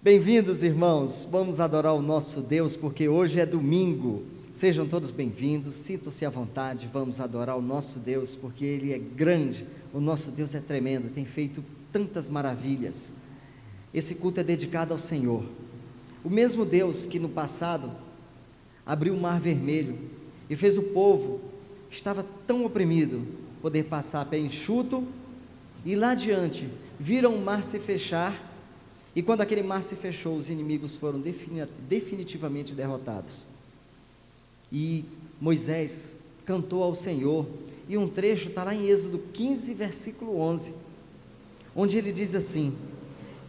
Bem-vindos, irmãos, vamos adorar o nosso Deus, porque hoje é domingo. Sejam todos bem-vindos, sintam-se à vontade, vamos adorar o nosso Deus, porque Ele é grande, o nosso Deus é tremendo, tem feito tantas maravilhas. Esse culto é dedicado ao Senhor, o mesmo Deus que no passado abriu o mar vermelho e fez o povo, que estava tão oprimido, poder passar a pé enxuto, e lá adiante, viram o mar se fechar. E quando aquele mar se fechou, os inimigos foram definitivamente derrotados. E Moisés cantou ao Senhor, e um trecho está lá em Êxodo 15, versículo 11, onde ele diz assim: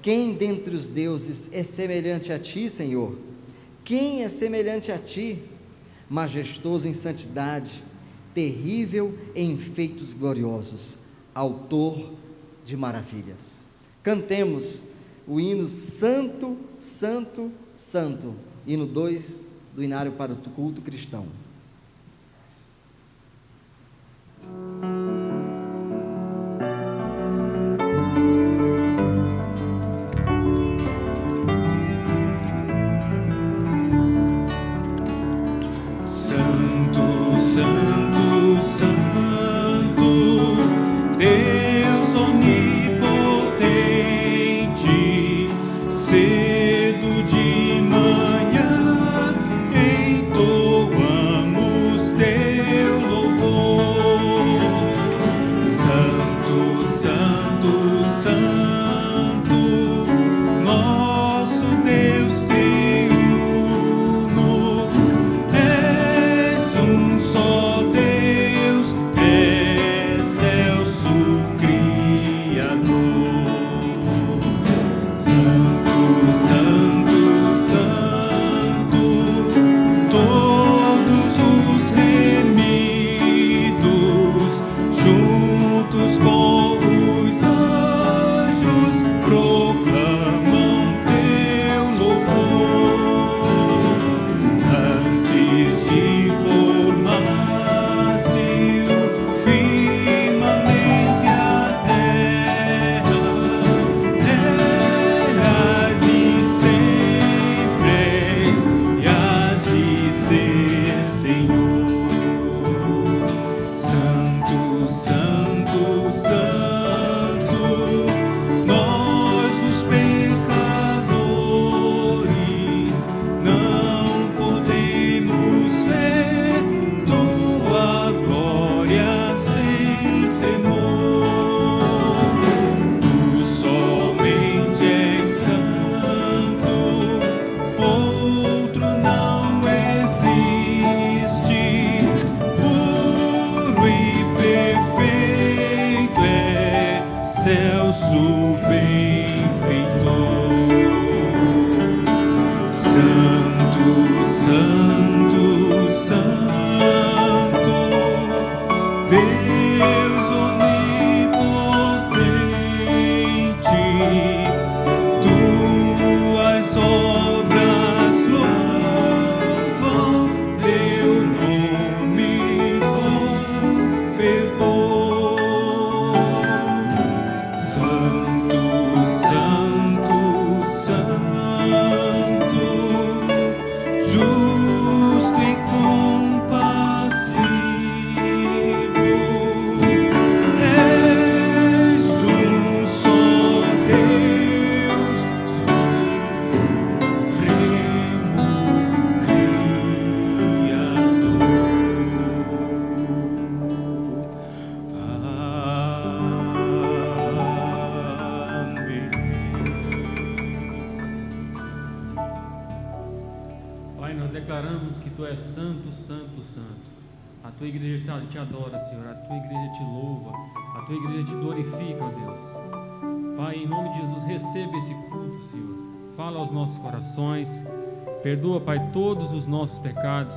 quem dentre os deuses é semelhante a ti, Senhor? Quem é semelhante a ti? Majestoso em santidade, terrível em feitos gloriosos, autor de maravilhas. Cantemos o hino Santo, Santo, Santo, hino 2 do Inário para o Culto Cristão. Santo, Santo, Santo, Deus onipotente, cedo de manhã entoamos teu louvor. Santo, Santo, Santo, nosso Deus triuno, és um só Deus, excelso Criador. Santo, Santo, Santo, todos os remidos, juntos com os anjos, proclamam teu louvor. Antes de formar-se o firmamente a terra, eras e sempre és, e hás de ser, Senhor. Santo, Santo, Santo, nós os pecadores não podemos ver tua glória sem tremor. Tu somente és santo, outro não existe. Puro e perfeito é excelso benfeitor. Santo, Santo, Santo, Deus onipotente, tuas obras louvam teu nome com fervor. Santo, Santo, Santo, justo e compassivo, és um só Deus, supremo Pai, nós declaramos que Tu és santo, santo, santo. A Tua igreja te adora, Senhor. A Tua igreja te louva. A Tua igreja te glorifica, ó Deus. Pai, em nome de Jesus, receba esse culto, Senhor. Fala aos nossos corações. Perdoa, Pai, todos os nossos pecados.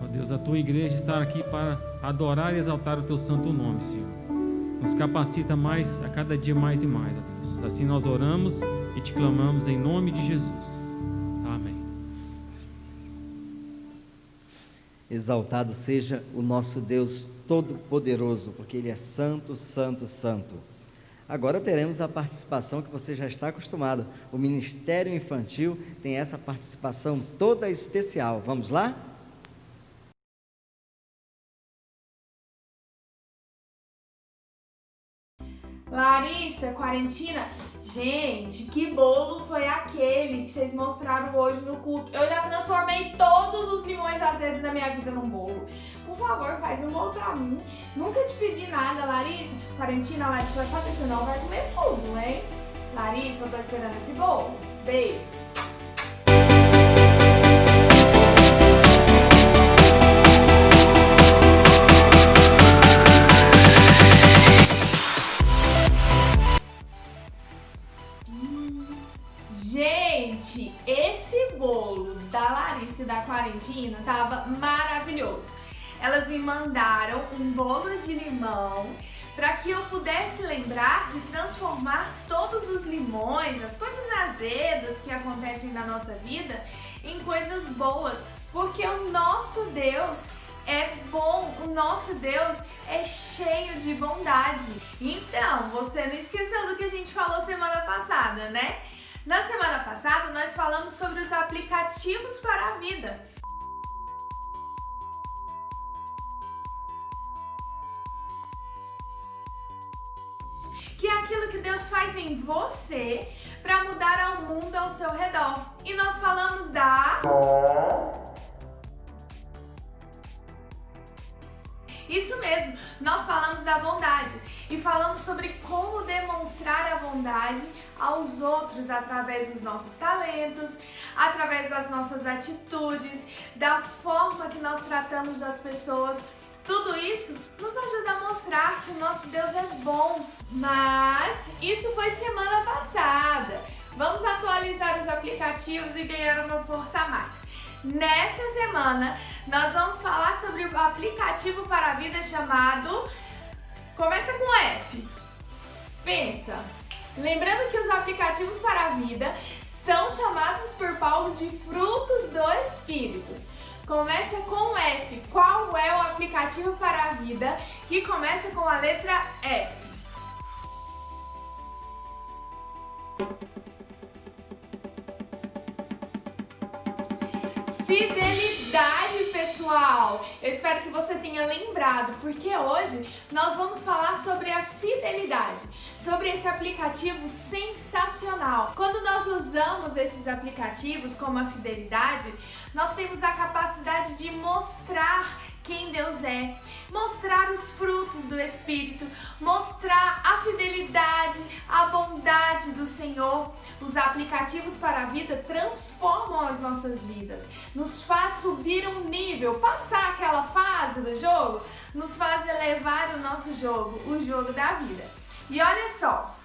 Ó Deus, a Tua igreja está aqui para adorar e exaltar o Teu santo nome, Senhor. Nos capacita mais, a cada dia mais e mais, ó Deus. Assim nós oramos e te clamamos em nome de Jesus. Amém. Exaltado seja o nosso Deus Todo-Poderoso, porque Ele é santo, santo, santo. Agora teremos a participação que você já está acostumado. O Ministério Infantil tem essa participação toda especial. Vamos lá? Larissa, Quarentina, gente, que bolo foi aquele que vocês mostraram hoje no culto? Eu já transformei todos os limões azedos da minha vida num bolo. Por favor, faz um bolo pra mim. Nunca te pedi nada, Larissa. Quarentina, Larissa vai fazer, senão vai comer tudo, hein? Larissa, eu tô esperando esse bolo. Beijo. Gente, esse bolo da Larissa e da Quarentina tava maravilhoso. Elas me mandaram um bolo de limão para que eu pudesse lembrar de transformar todos os limões, as coisas azedas que acontecem na nossa vida, em coisas boas, porque o nosso Deus é bom, o nosso Deus é cheio de bondade. Então, você não esqueceu do que a gente falou semana passada, né? Na semana passada, nós falamos sobre os aplicativos para a vida. Que é aquilo que Deus faz em você para mudar ao mundo ao seu redor. E nós falamos da... Isso mesmo, nós falamos da bondade e falamos sobre como demonstrar a bondade aos outros através dos nossos talentos, através das nossas atitudes, da forma que nós tratamos as pessoas. Tudo isso nos ajuda a mostrar que o nosso Deus é bom. Mas isso foi semana passada. Vamos atualizar os aplicativos e ganhar uma força a mais. Nessa semana, nós vamos falar sobre o aplicativo para a vida chamado... Começa com F. Pensa. Lembrando que os aplicativos para a vida são chamados por Paulo de frutos do Espírito. Começa com F. Qual é o aplicativo para a vida que começa com a letra F? Fidelidade, pessoal! Eu espero que você tenha lembrado, porque hoje nós vamos falar sobre a fidelidade, sobre esse aplicativo sensacional. Quando nós usamos esses aplicativos como a fidelidade, nós temos a capacidade de mostrar quem Deus é, mostrar os frutos do Espírito, mostrar a fidelidade, a bondade do Senhor. Os aplicativos para a vida transformam as nossas vidas, nos faz subir um nível, passar aquela fase do jogo, nos faz elevar o nosso jogo, o jogo da vida. E olha só!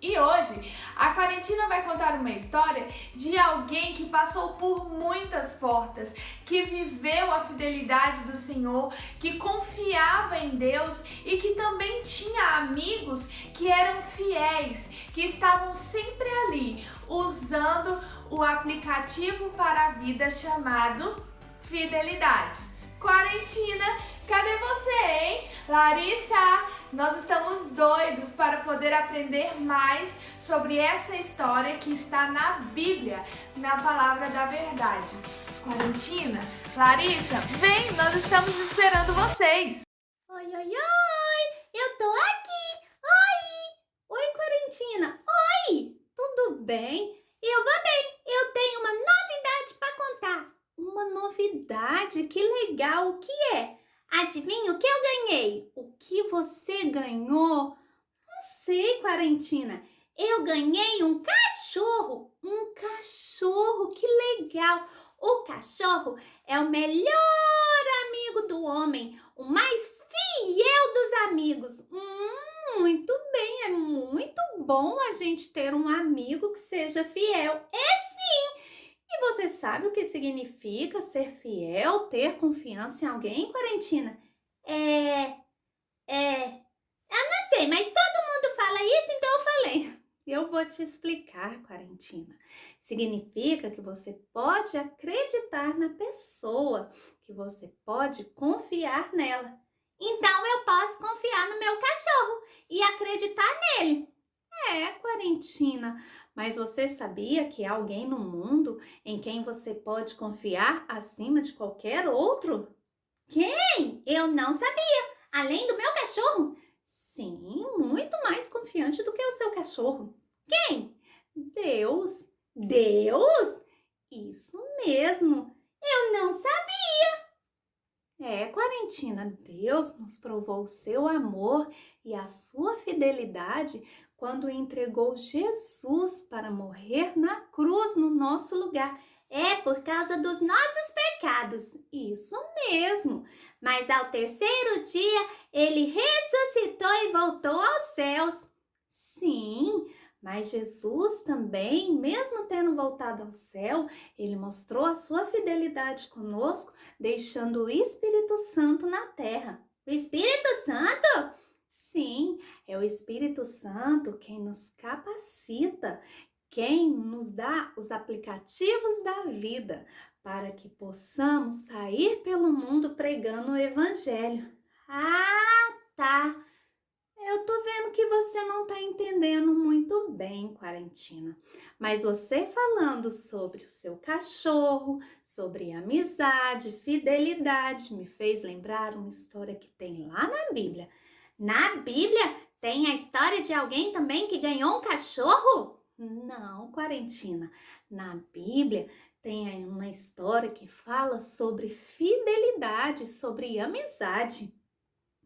E hoje, a Quarentina vai contar uma história de alguém que passou por muitas portas, que viveu a fidelidade do Senhor, que confiava em Deus e que também tinha amigos que eram fiéis, que estavam sempre ali, usando o aplicativo para a vida chamado Fidelidade. Quarentina, cadê você, hein? Larissa, nós estamos doidos para poder aprender mais sobre essa história que está na Bíblia, na Palavra da Verdade. Quarentina, Larissa, vem, nós estamos esperando vocês. Oi, oi, oi, eu tô aqui. Oi, Quarentina. Oi, tudo bem? Eu vou bem. Eu tenho uma novidade para contar. Uma novidade? Que legal. O que é? Adivinha o que eu ganhei? O que você ganhou? Não sei, Quarentina. Eu ganhei um cachorro. Um cachorro, que legal. O cachorro é o melhor amigo do homem, o mais fiel dos amigos. Muito bem, é muito bom a gente ter um amigo que seja fiel. É sim! E você sabe o que significa ser fiel, ter confiança em alguém, Quarentina? Eu não sei, mas todo mundo fala isso, então eu falei. Eu Eu vou te explicar, Quarentina. Significa que você pode acreditar na pessoa, que você pode confiar nela. Então eu posso confiar no meu cachorro e acreditar nele. Quarentina, mas você sabia que há alguém no mundo em quem você pode confiar acima de qualquer outro? Quem? Eu não sabia. Além do meu cachorro? Sim, muito mais confiante do que o seu cachorro. Quem? Deus. Deus? Isso mesmo. Eu não sabia. Quarentina, Deus nos provou o seu amor e a sua fidelidade quando entregou Jesus para morrer na cruz no nosso lugar. É por causa dos nossos pecados. Isso mesmo. Mas ao terceiro dia, ele ressuscitou e voltou aos céus. Sim, mas Jesus também, mesmo tendo voltado ao céu, ele mostrou a sua fidelidade conosco, deixando o Espírito Santo na terra. O Espírito Santo? Sim, é o Espírito Santo quem nos capacita, quem nos dá os aplicativos da vida para que possamos sair pelo mundo pregando o Evangelho. Ah, tá! Eu tô vendo que você não tá entendendo muito bem, Quarentina. Mas você falando sobre o seu cachorro, sobre amizade, fidelidade, me fez lembrar uma história que tem lá na Bíblia. Na Bíblia tem a história de alguém também que ganhou um cachorro? Não, Quarentina. Na Bíblia tem uma história que fala sobre fidelidade, sobre amizade.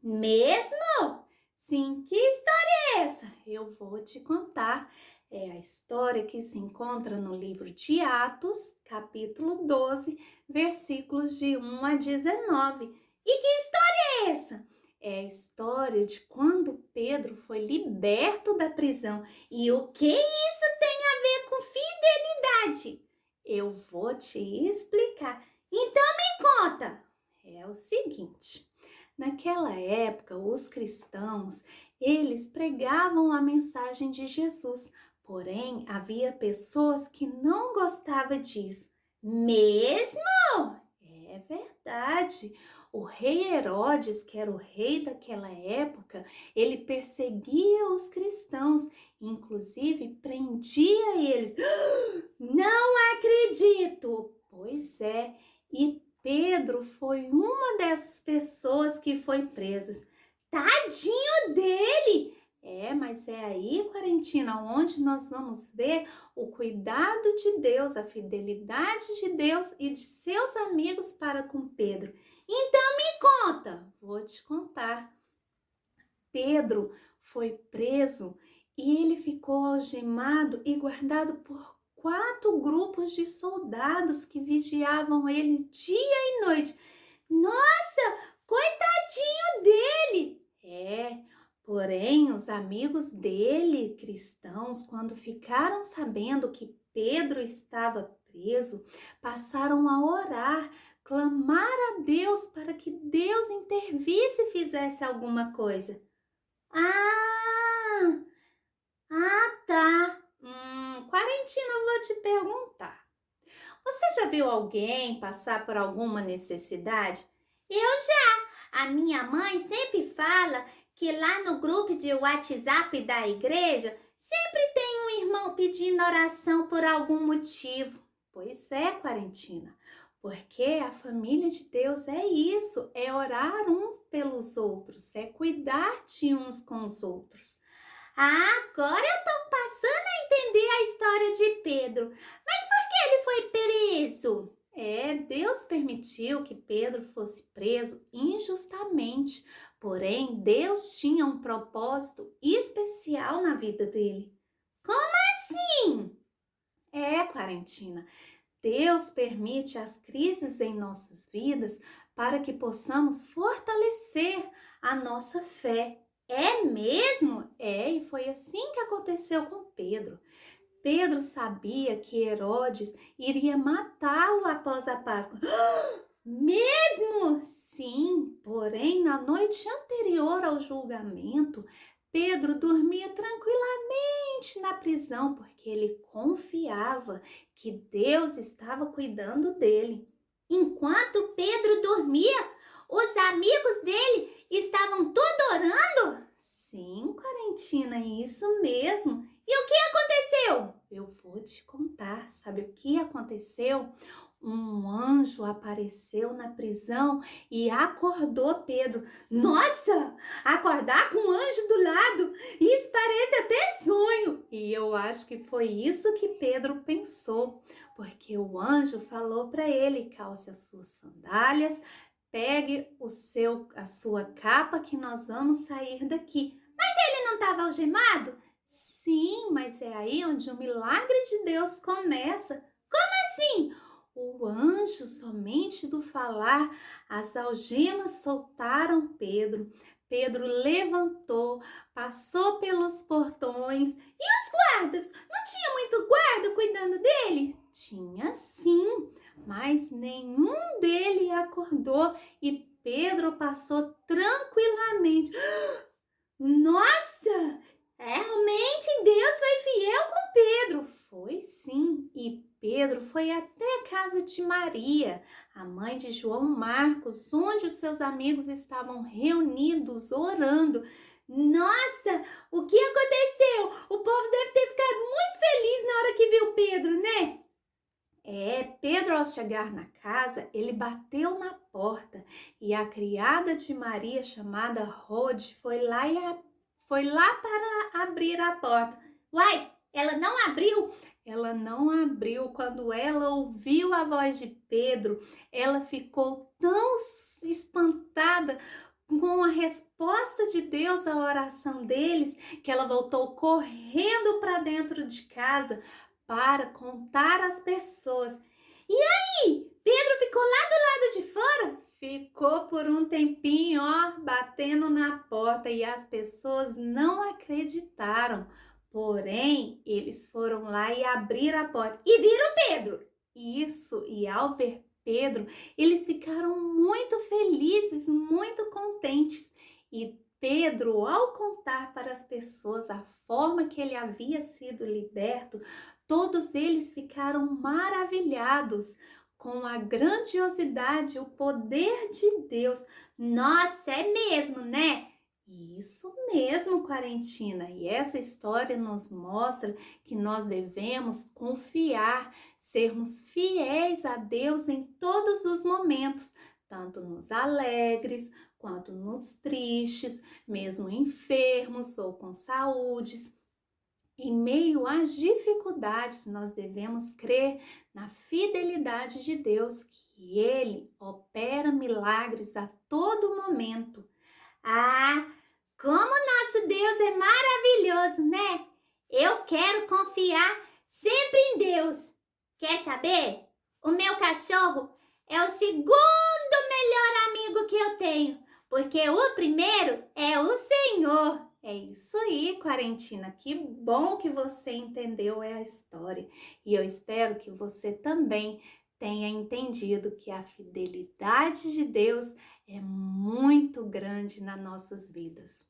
Mesmo? Sim, que história é essa? Eu vou te contar. É a história que se encontra no livro de Atos, capítulo 12, versículos de 1 a 19. E que história é essa? É a história de quando Pedro foi liberto da prisão. E o que isso tem a ver com fidelidade? Eu vou te explicar. Então me conta. É o seguinte. Naquela época, os cristãos, eles pregavam a mensagem de Jesus, porém, havia pessoas que não gostavam disso. Mesmo? É verdade. O rei Herodes, que era o rei daquela época, ele perseguia os cristãos, inclusive prendia eles. Não acredito! Pois é, e Pedro foi uma dessas pessoas que foi presas. Tadinho dele! Mas é aí, Quarentina, onde nós vamos ver o cuidado de Deus, a fidelidade de Deus e de seus amigos para com Pedro. Então me conta, vou te contar. Pedro foi preso e ele ficou algemado e guardado por 4 grupos de soldados que vigiavam ele dia e noite. Nossa, coitadinho dele! Porém, os amigos dele, cristãos, quando ficaram sabendo que Pedro estava preso, passaram a orar, clamar a Deus para que Deus intervisse e fizesse alguma coisa. Tá. Quarentina, eu vou te perguntar. Você já viu alguém passar por alguma necessidade? Eu já. A minha mãe sempre fala que lá no grupo de WhatsApp da igreja sempre tem um irmão pedindo oração por algum motivo. Pois é, Quarentina, porque a família de Deus é isso, é orar uns pelos outros, é cuidar de uns com os outros. Agora eu tô passando a entender a história de Pedro. Mas por que ele foi preso? Deus permitiu que Pedro fosse preso injustamente. Porém, Deus tinha um propósito especial na vida dele. Como assim? Quarentina, Deus permite as crises em nossas vidas para que possamos fortalecer a nossa fé. É mesmo? E foi assim que aconteceu com Pedro. Pedro sabia que Herodes iria matá-lo após a Páscoa. Mesmo? Sim, porém, na noite anterior ao julgamento, Pedro dormia tranquilamente na prisão, porque ele confiava que Deus estava cuidando dele. Enquanto Pedro dormia, os amigos dele estavam tudo orando? Sim, Quarentina, isso mesmo. E o que aconteceu? Eu vou te contar. Sabe o que aconteceu? Um anjo apareceu na prisão e acordou Pedro. Nossa, acordar com um anjo do lado, isso parece até sonho. E eu acho que foi isso que Pedro pensou, porque o anjo falou para ele: calce as suas sandálias, pegue a sua capa que nós vamos sair daqui. Mas ele não estava algemado? Sim, mas é aí onde o milagre de Deus começa. Como assim? O anjo, somente do falar, as algemas soltaram Pedro. Pedro levantou, passou pelos portões. E os guardas? Não tinha muito guarda cuidando dele? Tinha sim, mas nenhum dele acordou e Pedro passou tranquilamente. Nossa! Realmente Deus foi fiel com Pedro. Foi sim, e Pedro foi até a casa de Maria, a mãe de João Marcos, onde os seus amigos estavam reunidos orando. Nossa, o que aconteceu? O povo deve ter ficado muito feliz na hora que viu Pedro, né? Pedro, ao chegar na casa, ele bateu na porta e a criada de Maria, chamada Rode, foi lá para abrir a porta. Uai, ela não abriu? Ela não abriu. Quando ela ouviu a voz de Pedro, ela ficou tão espantada com a resposta de Deus à oração deles, que ela voltou correndo para dentro de casa para contar às pessoas. E aí, Pedro ficou lá do lado de fora? Ficou por um tempinho, batendo na porta, e as pessoas não acreditaram. Porém, eles foram lá e abriram a porta e viram Pedro. Isso, e ao ver Pedro, eles ficaram muito felizes, muito contentes. E Pedro, ao contar para as pessoas a forma que ele havia sido liberto, todos eles ficaram maravilhados com a grandiosidade, o poder de Deus. Nossa, é mesmo, né? Isso mesmo, Quarentina. E essa história nos mostra que nós devemos confiar, sermos fiéis a Deus em todos os momentos, tanto nos alegres quanto nos tristes, mesmo enfermos ou com saúdes. Em meio às dificuldades, nós devemos crer na fidelidade de Deus, que Ele opera milagres a todo momento. Ah, como nosso Deus é maravilhoso, né? Eu quero confiar sempre em Deus. Quer saber? O meu cachorro é o segundo melhor amigo que eu tenho, porque o primeiro é o Senhor. É isso aí, Quarentina. Que bom que você entendeu a história. E eu espero que você também tenha entendido que a fidelidade de Deus é muito grande nas nossas vidas.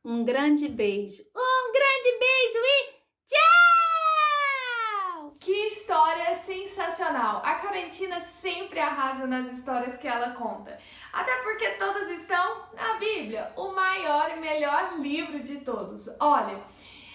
Um grande beijo. Um grande beijo e tchau! Que história sensacional! A Quarentina sempre arrasa nas histórias que ela conta. Até porque todas estão na Bíblia, o maior e melhor livro de todos. Olha,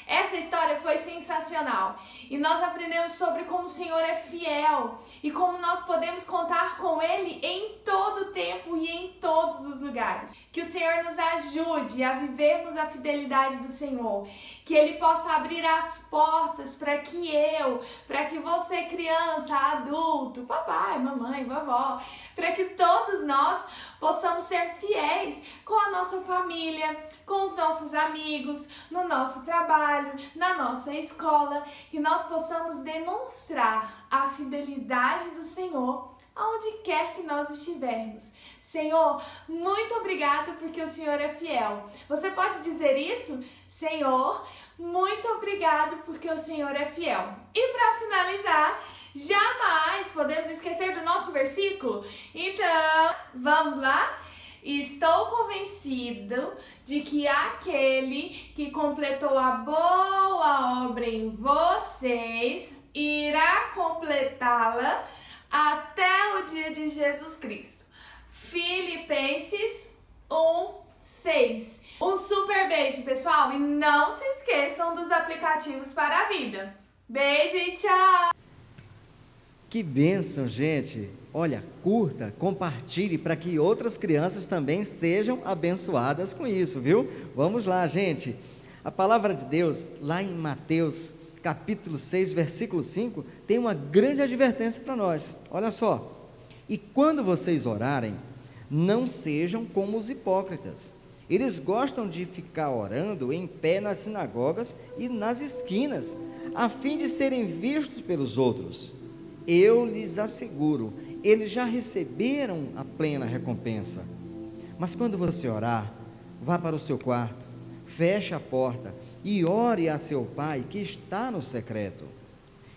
essa história foi sensacional e nós aprendemos sobre como o Senhor é fiel e como nós podemos contar com Ele em todo tempo e em todos os lugares. Que o Senhor nos ajude a vivermos a fidelidade do Senhor, que Ele possa abrir as portas para que você, criança, adulto, papai, mamãe, vovó, para que todos nós possamos ser fiéis com a nossa família, com os nossos amigos, no nosso trabalho, na nossa escola, que nós possamos demonstrar a fidelidade do Senhor aonde quer que nós estivermos. Senhor, muito obrigado porque o Senhor é fiel. Você pode dizer isso? Senhor, muito obrigado porque o Senhor é fiel. E para finalizar, jamais podemos esquecer do nosso versículo. Então, vamos lá? e estou convencido de que aquele que completou a boa obra em vocês irá completá-la até o dia de Jesus Cristo. Filipenses 1:6. Um super beijo, pessoal, e não se esqueçam dos aplicativos para a vida. Beijo e tchau! Que bênção, gente! Olha, curta, compartilhe para que outras crianças também sejam abençoadas com isso, viu? Vamos lá, gente. A palavra de Deus, lá em Mateus, capítulo 6, versículo 5, tem uma grande advertência para nós. Olha só. E quando vocês orarem, não sejam como os hipócritas. Eles gostam de ficar orando em pé nas sinagogas e nas esquinas, a fim de serem vistos pelos outros. Eu lhes asseguro, eles já receberam a plena recompensa. Mas quando você orar, vá para o seu quarto, feche a porta e ore a seu pai que está no secreto.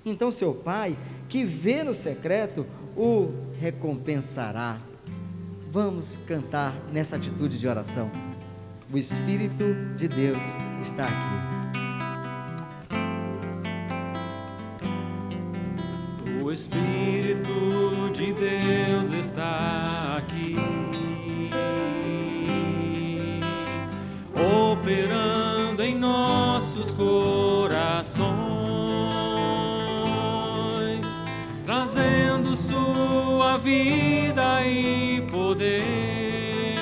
Então seu pai, que vê no secreto, o recompensará. Vamos cantar nessa atitude de oração. O Espírito de Deus está aqui. O Espírito de Deus está aqui, operando em nossos corações, trazendo sua vida e poder,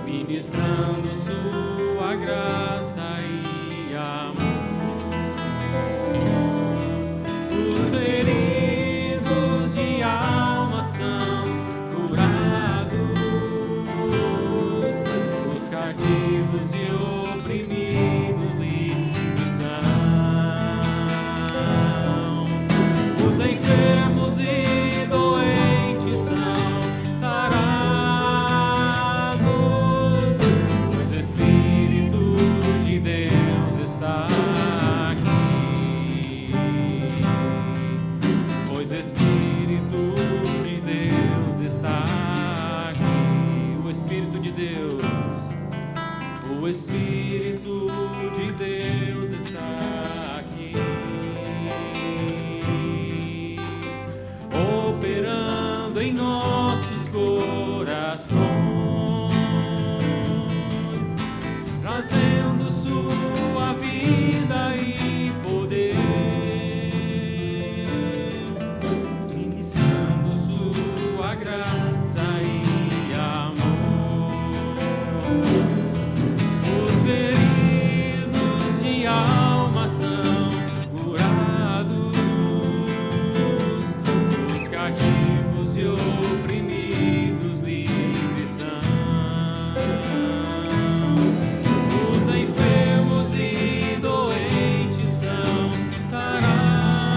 ministrando sua graça e amor. Os feridos de alma são curados, os cativos e oprimidos livres são, os enfermos e doentes são sarados, pois o Espírito de Deus está aqui. Pois o Espírito de Deus está aqui. O Espírito de Deus, o Espírito de Deus está aqui, operando em nossos corações, trazendo sua vida e poder, ministrando sua graça e amor. Os feridos de alma são curados, os cativos e oprimidos livres são, os enfermos e doentes são sarados,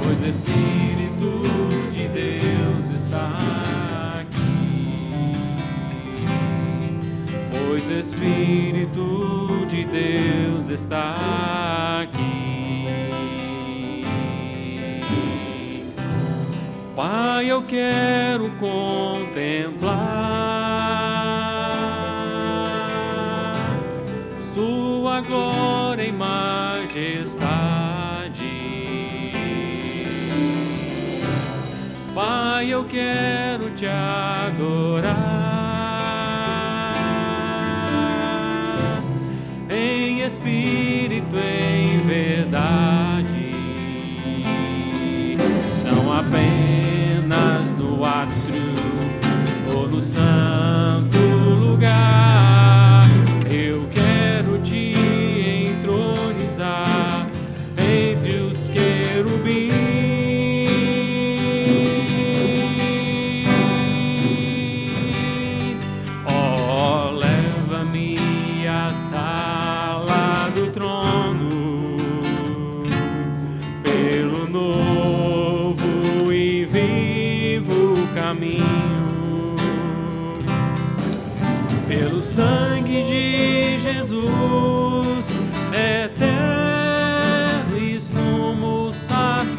pois o Espírito de Deus está aqui. Pois o Espírito de Deus está aqui. Pai, eu quero contemplar sua glória e majestade. Pai, eu quero te adorar em espírito, em verdade, não apenas no átrio ou no santo lugar. Eu quero te entronizar entre os querubins. Oh, leva-me à sala do trono, pelo novo e vivo caminho, pelo sangue de Jesus, eterno e sumo sacerdote.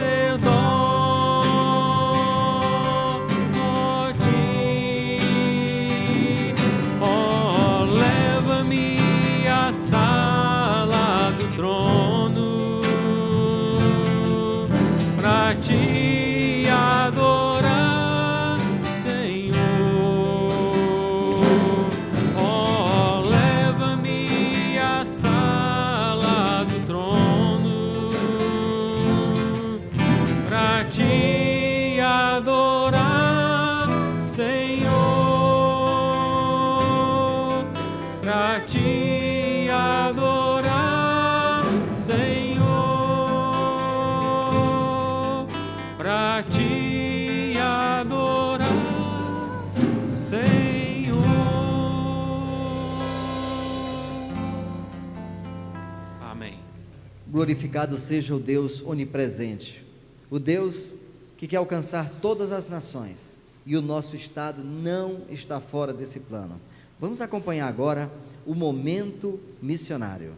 Glorificado seja o Deus onipresente, o Deus que quer alcançar todas as nações, e o nosso estado não está fora desse plano. Vamos acompanhar agora o momento missionário.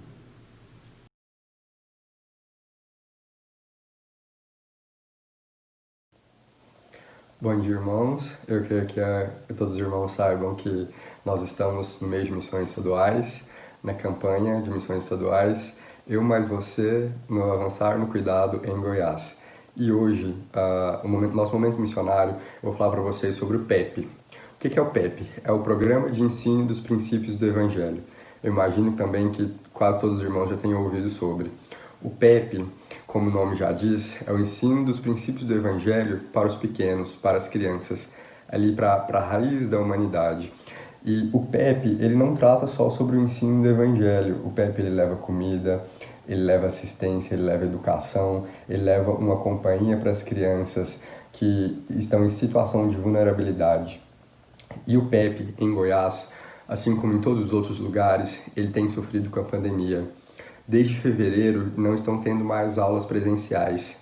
Bom dia, irmãos. Eu queria que todos os irmãos saibam que nós estamos no mês de missões estaduais, na campanha de missões estaduais, eu mais você, no Avançar no Cuidado em Goiás. E hoje, nosso momento missionário, eu vou falar para vocês sobre o PEP. O que é o PEP? É o Programa de Ensino dos Princípios do Evangelho. Eu imagino também que quase todos os irmãos já tenham ouvido sobre. O PEP, como o nome já diz, é o ensino dos princípios do Evangelho para os pequenos, para as crianças, ali para a raiz da humanidade. E o PEP, ele não trata só sobre o ensino do Evangelho. O PEP, ele leva comida, ele leva assistência, ele leva educação, ele leva uma companhia para as crianças que estão em situação de vulnerabilidade. E o PEP, em Goiás, assim como em todos os outros lugares, ele tem sofrido com a pandemia. Desde fevereiro, não estão tendo mais aulas presenciais.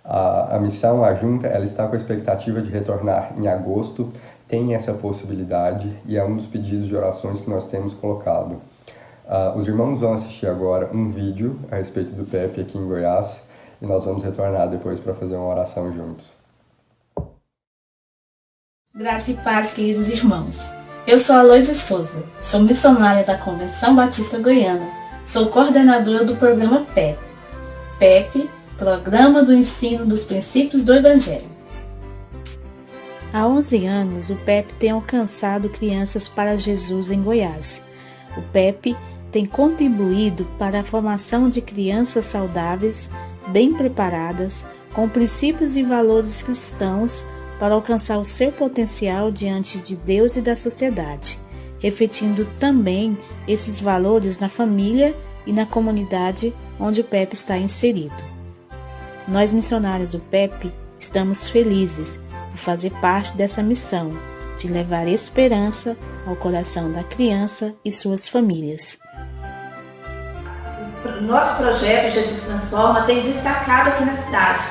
A missão, a junta, ela está com a expectativa de retornar em agosto, tem essa possibilidade e é um dos pedidos de orações que nós temos colocado. Os irmãos vão assistir agora um vídeo a respeito do PEP aqui em Goiás e nós vamos retornar depois para fazer uma oração juntos. Graça e paz, queridos irmãos. Eu sou Aloide Souza, sou missionária da Convenção Batista Goiana. Sou coordenadora do programa PEP. PEP, Programa do Ensino dos Princípios do Evangelho. Há 11 anos, o PEP tem alcançado crianças para Jesus em Goiás. O PEP tem contribuído para a formação de crianças saudáveis, bem preparadas, com princípios e valores cristãos para alcançar o seu potencial diante de Deus e da sociedade, refletindo também esses valores na família e na comunidade onde o PEP está inserido. Nós, missionários do PEP, estamos felizes por fazer parte dessa missão de levar esperança ao coração da criança e suas famílias. Nosso projeto Jesus Transforma tem destacado aqui na cidade,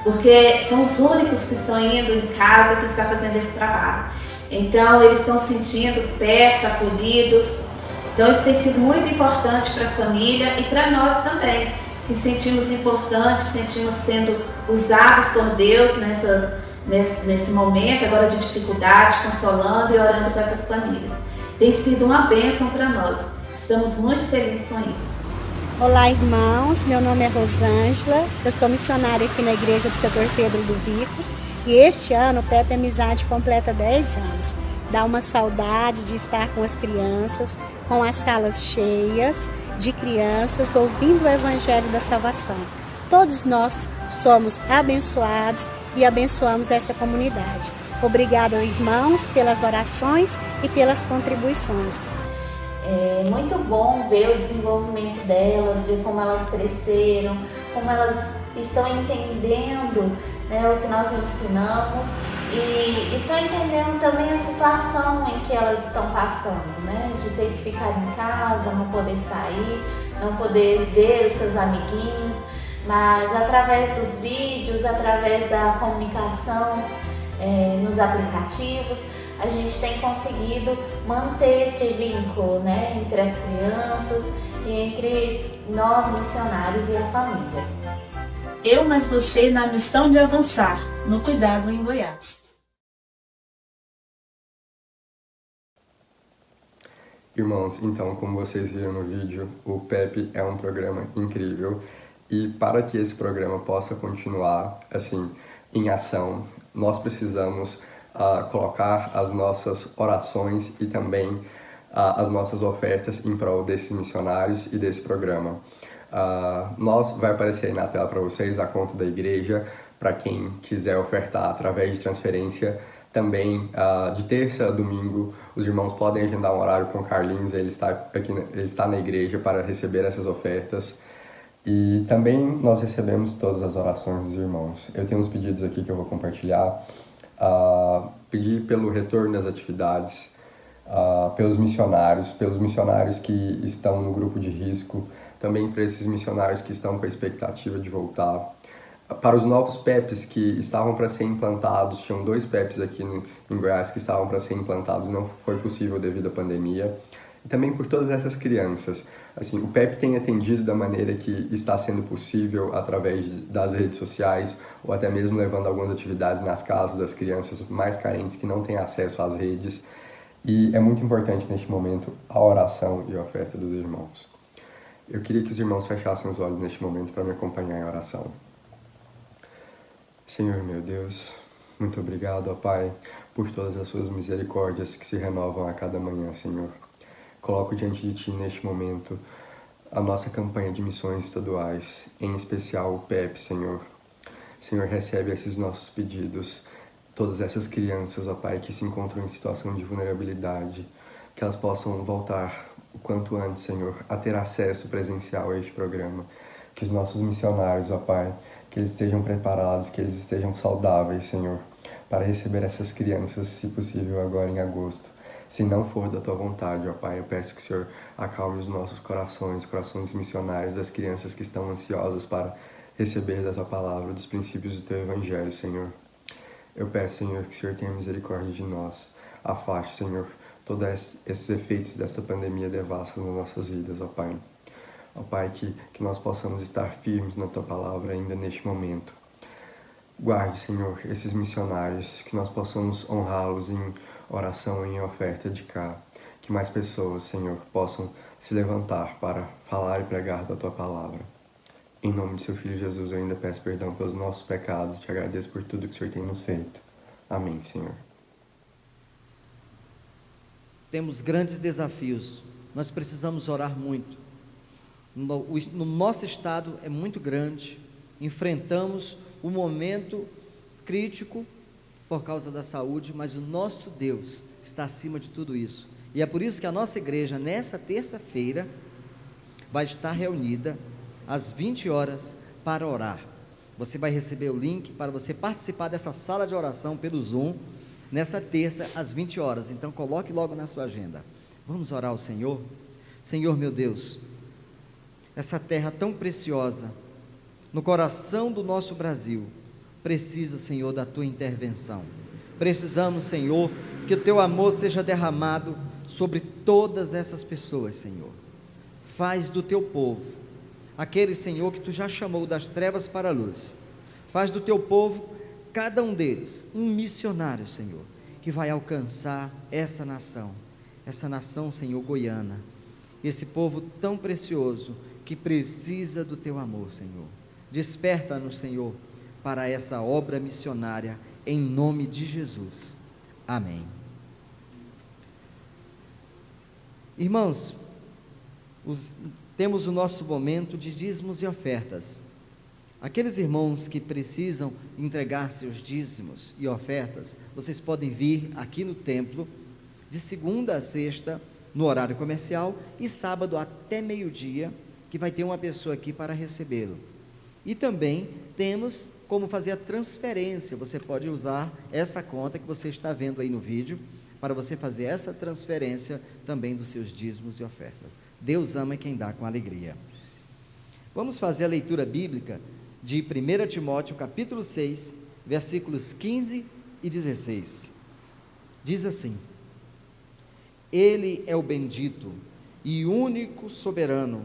porque são os únicos que estão indo em casa, que estão fazendo esse trabalho. Então, eles estão se sentindo perto, acolhidos. Então, isso tem sido muito importante para a família e para nós também, que sentimos importantes, sentimos sendo usados por Deus nesse momento agora de dificuldade, consolando e orando com essas famílias. Tem sido uma bênção para nós. Estamos muito felizes com isso. Olá, irmãos. Meu nome é Rosângela. Eu sou missionária aqui na Igreja do Setor Pedro do Vico. E este ano o PEP Amizade completa 10 anos. Dá uma saudade de estar com as crianças, com as salas cheias de crianças, ouvindo o Evangelho da Salvação. Todos nós somos abençoados e abençoamos esta comunidade. Obrigada, irmãos, pelas orações e pelas contribuições. É muito bom ver o desenvolvimento delas, ver como elas cresceram, como elas estão entendendo, né, o que nós ensinamos e estão entendendo também a situação em que elas estão passando, né, de ter que ficar em casa, não poder sair, não poder ver os seus amiguinhos, mas através dos vídeos, através da comunicação nos aplicativos, a gente tem conseguido manter esse vínculo, né, entre as crianças e entre nós missionários e a família. Eu mais você na missão de avançar no cuidado em Goiás. Irmãos, então, como vocês viram no vídeo, o PEP é um programa incrível e para que esse programa possa continuar assim em ação, nós precisamos colocar as nossas orações e também as nossas ofertas em prol desses missionários e desse programa. Vai aparecer aí na tela para vocês a conta da igreja, para quem quiser ofertar através de transferência. Também, de terça a domingo, os irmãos podem agendar um horário com o Carlinhos, ele está na igreja para receber essas ofertas. E também nós recebemos todas as orações dos irmãos. Eu tenho uns pedidos aqui que eu vou compartilhar. Pedir pelo retorno das atividades, pelos missionários que estão no grupo de risco, também para esses missionários que estão com a expectativa de voltar, para os novos PEPs que estavam para ser implantados. Tinham 2 PEPs aqui em Goiás que estavam para ser implantados, não foi possível devido à pandemia. E também por todas essas crianças. Assim, o PEP tem atendido da maneira que está sendo possível através das redes sociais, ou até mesmo levando algumas atividades nas casas das crianças mais carentes que não têm acesso às redes. E é muito importante neste momento a oração e a oferta dos irmãos. Eu queria que os irmãos fechassem os olhos neste momento para me acompanhar em oração. Senhor meu Deus, muito obrigado, ó Pai, por todas as suas misericórdias que se renovam a cada manhã, Senhor. Coloco diante de Ti neste momento a nossa campanha de missões estaduais, em especial o PEP, Senhor. Senhor, recebe esses nossos pedidos, todas essas crianças, ó Pai, que se encontram em situação de vulnerabilidade, que elas possam voltar o quanto antes, Senhor, a ter acesso presencial a este programa. Que os nossos missionários, ó Pai, que eles estejam preparados, que eles estejam saudáveis, Senhor, para receber essas crianças, se possível, agora em agosto. Se não for da Tua vontade, ó Pai, eu peço que o Senhor acalme os nossos corações missionários, das crianças que estão ansiosas para receber da Tua palavra, dos princípios do Teu Evangelho, Senhor. Eu peço, Senhor, que o Senhor tenha misericórdia de nós. Afaste, Senhor, todos esses efeitos dessa pandemia devassa nas nossas vidas, ó Pai. Ó Pai, que nós possamos estar firmes na Tua palavra ainda neste momento. Guarde, Senhor, esses missionários, que nós possamos honrá-los em oração e em oferta de cá. Que mais pessoas, Senhor, possam se levantar para falar e pregar da Tua palavra. Em nome de Seu Filho Jesus, eu ainda peço perdão pelos nossos pecados e Te agradeço por tudo que o Senhor tem nos feito. Amém, Senhor. Temos grandes desafios. Nós precisamos orar muito. No nosso estado é muito grande. Enfrentamos um momento crítico por causa da saúde, mas o nosso Deus está acima de tudo isso. E é por isso que a nossa igreja, nessa terça-feira, vai estar reunida às 20 horas para orar. Você vai receber o link para você participar dessa sala de oração pelo Zoom, nessa terça, às 20 horas. Então, coloque logo na sua agenda. Vamos orar ao Senhor? Senhor, meu Deus, essa terra tão preciosa, no coração do nosso Brasil, precisa, Senhor, da Tua intervenção. Precisamos, Senhor, que o Teu amor seja derramado sobre todas essas pessoas, Senhor. Faz do Teu povo, aquele, Senhor, que Tu já chamou das trevas para a luz, faz do Teu povo, cada um deles, um missionário, Senhor, que vai alcançar essa nação, Senhor, goiana, esse povo tão precioso, que precisa do Teu amor, Senhor. Desperta-nos, Senhor, para essa obra missionária, em nome de Jesus. Amém. Irmãos, temos o nosso momento de dízimos e ofertas. Aqueles irmãos que precisam entregar seus dízimos e ofertas, vocês podem vir aqui no templo, de segunda a sexta, no horário comercial, e sábado até meio-dia, que vai ter uma pessoa aqui para recebê-lo. E também temos como fazer a transferência. Você pode usar essa conta que você está vendo aí no vídeo, para você fazer essa transferência também dos seus dízimos e ofertas. Deus ama quem dá com alegria. Vamos fazer a leitura bíblica de 1 Timóteo capítulo 6, versículos 15 e 16. Diz assim: Ele é o bendito e único soberano,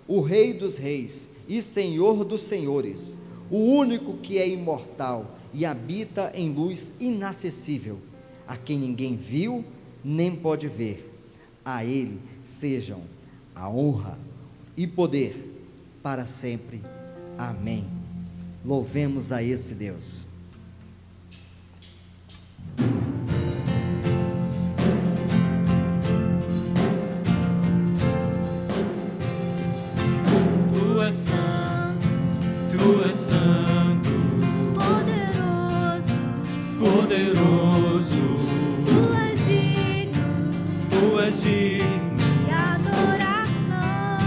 o Rei dos reis e Senhor dos senhores, o único que é imortal e habita em luz inacessível, a quem ninguém viu nem pode ver. A Ele sejam a honra e poder para sempre. Amém. Louvemos a esse Deus. Tu és santo, Tu és santo, poderoso, Tu és digno de adoração,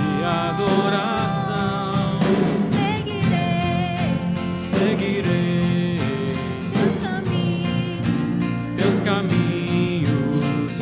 seguirei teus caminhos,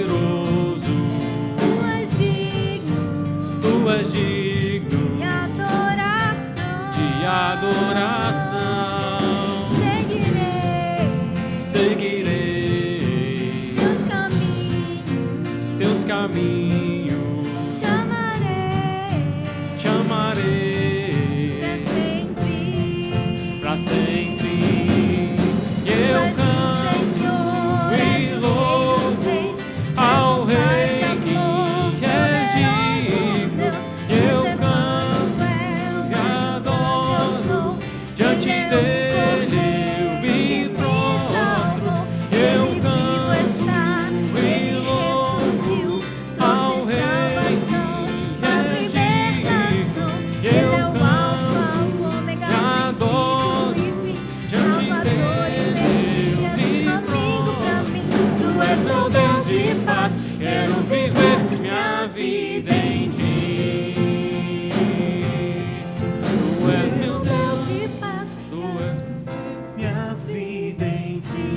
poderoso. Tu és digno De adoração. Seguirei teus caminhos. Chamarei pra sempre. E eu canto e louvo ao Rei que é digno. Eu canto e adoro diante dele. Eu me prostro. Eu canto e louvo ao Rei que é digno. Eu canto e adoro diante dele. Eu me prostro. Tu és meu Deus de paz. Quero viver minha vida em ti. Tu és meu Deus de paz. Tu és minha vida em ti.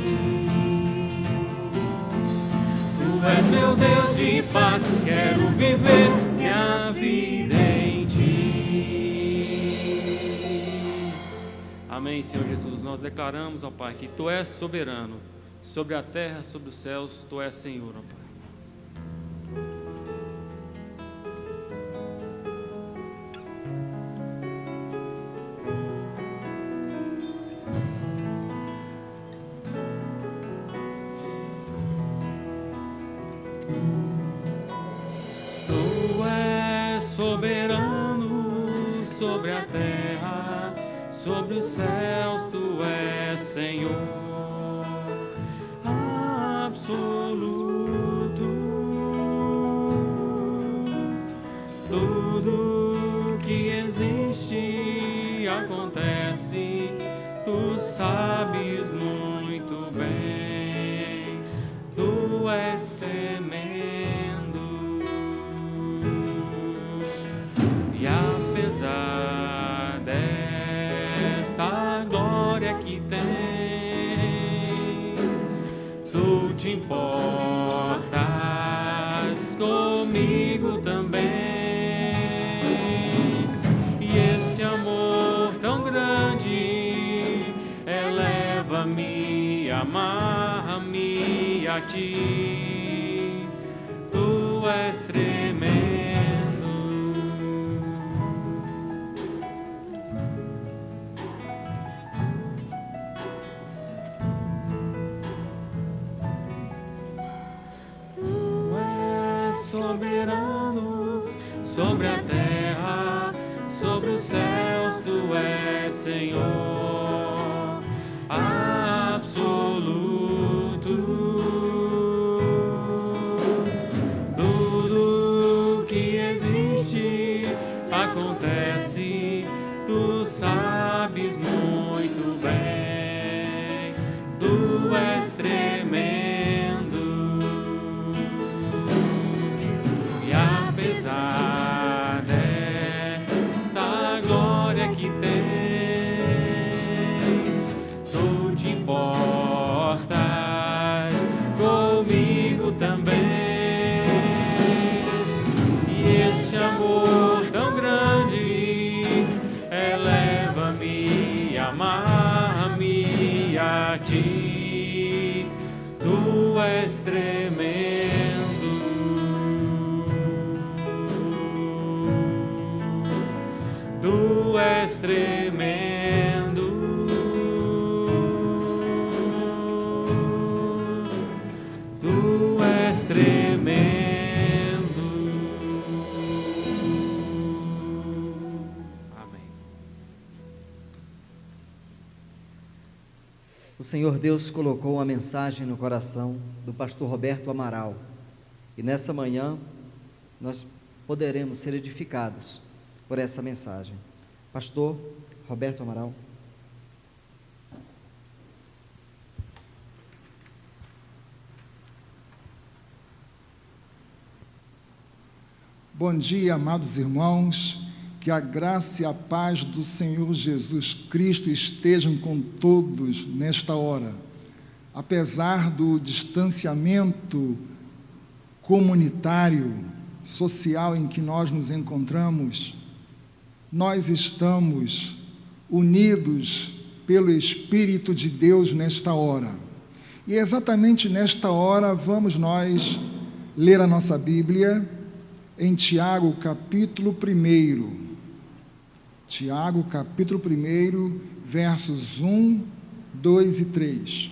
Tu és meu Deus de paz. Quero viver minha vida em ti. Amém, Senhor Jesus. Nós declaramos, ó Pai, que Tu és soberano sobre a terra, sobre os céus. Tu és Senhor, ó Pai. Tu és soberano sobre a terra, sobre os céus. Tu és Senhor absoluto. Tudo que existe acontece. Tu sabes muito bem. Tu és tremendo. E apesar desta glória que tens, Tu te importas comigo também. E esse amor tão grande eleva-me, amarra-me a Ti. Tu és tremendo. Tu és soberano sobre a terra, sobre os céus. Tu és Senhor absoluto. Tudo que existe acontece. Tu sabes muito bem. Tu és tremendo. E apesar desta glória que tens, Tu te importas comigo também. E este amor tão grande eleva-me, amarra-me a Ti. Tu és tremendo. Tu és tremendo. Tu és tremendo. Amém. O Senhor Deus colocou uma mensagem no coração do pastor Roberto Amaral. E nessa manhã nós poderemos ser edificados por essa mensagem. Pastor Roberto Amaral. Bom dia, amados irmãos. Que a graça e a paz do Senhor Jesus Cristo estejam com todos nesta hora. Apesar do distanciamento comunitário, social em que nós nos encontramos, nós estamos unidos pelo Espírito de Deus nesta hora. E exatamente nesta hora vamos nós ler a nossa Bíblia em Tiago, capítulo 1. Tiago, capítulo 1, versos 1, 2 e 3,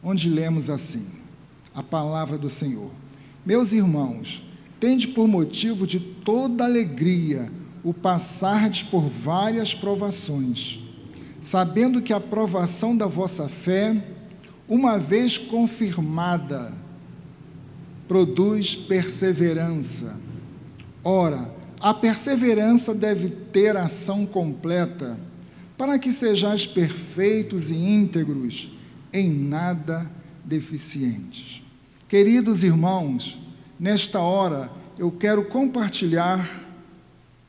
onde lemos assim, a palavra do Senhor. Meus irmãos, tende por motivo de toda alegria o passardes por várias provações, sabendo que a provação da vossa fé, uma vez confirmada, produz perseverança. Ora, a perseverança deve ter ação completa, para que sejais perfeitos e íntegros, em nada deficientes. Queridos irmãos, nesta hora eu quero compartilhar